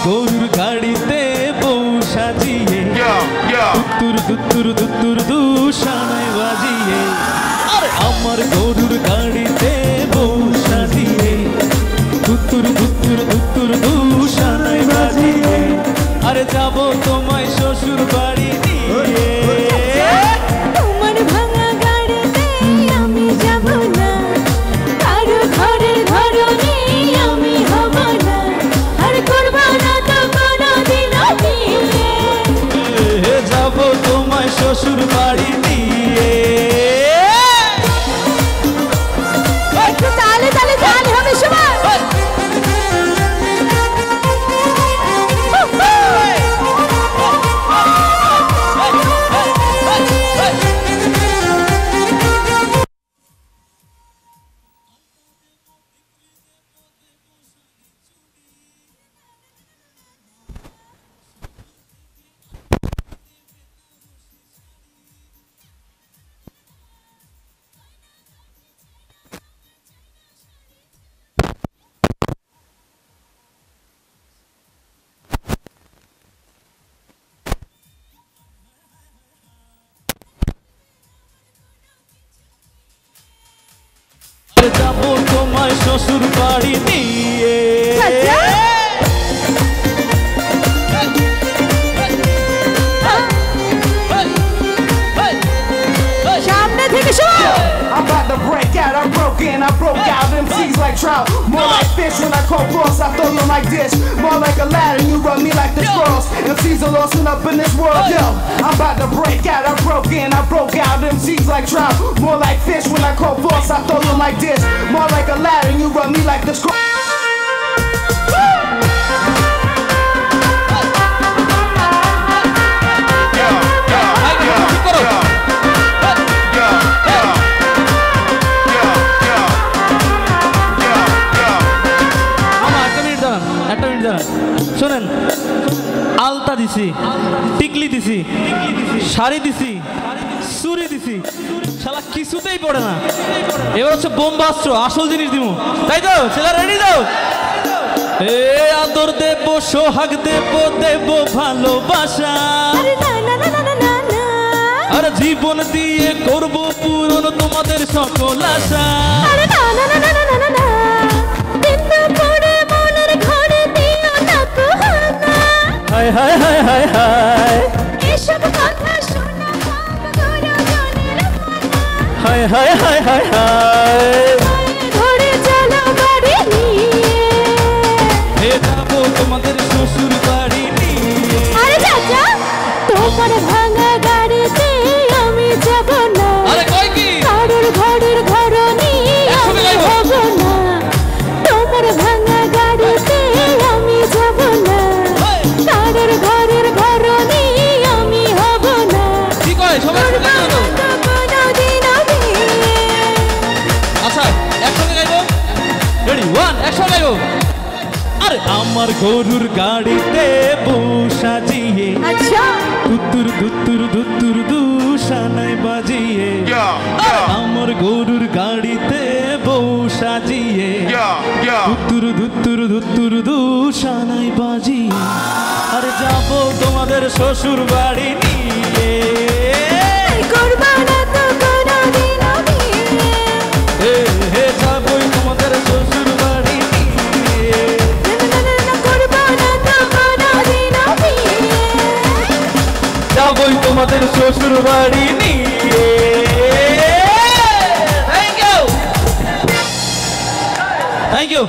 গরুর গাড়িতে বউ সাজিয়ে দুত্তুর দুত্তুর দুত্তুর দুশানায় বাজিয়ে আরে আমার গরুর গাড়িতে বউ সাজিয়ে দুত্তুর দুত্তুর দুত্তুর দুশানায় বাজিয়ে আরে যাবো তোমায় শ্বশুর বাড়ি নিয়ে তোমার ভাঙা গাড়িতে আমি যাব না কারো ঘরের ঘরনি আমি হব না আর করব না তো কোনোদিন বিয়ে যাবো তোমায় শ্বশুর বাড়ি নিয়ে একটু তালে তালে তালে হবে সবাই যাবো তোমায় শ্বশুর বাড়ি নিয়ে সামনে থেকে শোনো I'm about to break out, I broke in, I broke out. MCs like trout, more like fish when I call boss. I throw you like this, more like a ladder. You run me like the squirrels. MCs are lost up in this world. Yo, I'm about to break out, I broke in, I broke out. MCs like trout, more like fish when I call boss. I throw you like this, more like a ladder. You run me like the squirrels. শোনেন, আলতা দিছি, টিকলি দিছি, শাড়ি দিছি, চুড়ি দিছি, শালা কিছুতেই পড়ে না। এবার হচ্ছে বোম্বাস্ত্র, আসল জিনিস দিব, তাই তো? ছেলে রেডি দাও। এ আদর দেব, সোহাগ দেব, দেব ভালোবাসা, আর জীবন দিয়ে করব পূরণ তোমাদের সকল আশা। হায় হায় হায় হায় হায়, এসব কথা শোনা হায় হায় হায় হায় হায়, ঘরে চলো বাড়ি নিয়ে যাবো তোমাদের শ্বশুর বাড়ি নিয়ে। আরে চাচা, তোমার ভাঙা গাড়িতে আমি যাব না, আরে কই কি কারোর ঘরের ঘরনি আমি হব না। তোমার ভাঙা গাড়িতে আমি যাব না, কারোর ঘরের ঘরনি আমি হব না। কি কয় সবাই শুনে গেল? আচ্ছা একসঙ্গে গাইবো, রেডি ওয়ান, একসঙ্গে গাইবো। আরে আমার গরুর গাড়িতে বউ সাজিয়ে, আচ্ছা দুত্তুর দুত্তুর দুত্তুর দুশানায় বাজিয়ে, আমার গরুর গাড়িতে বউ সাজিয়ে, দুত্তুর দুত্তুর দুত্তুর দুশানায় বাজিয়ে, আরে যাবো তোমাদের শ্বশুর বাড়ি নিয়ে। করবা না তো কোনোদিন বিয়ে যাবোই তোমাদের শ্বশুর বাড়ি নিয়ে। করবা না তো কোনোদিন বিয়ে যাবোই তোমাদের শ্বশুর বাড়ি নিয়ে। Thank you, thank you.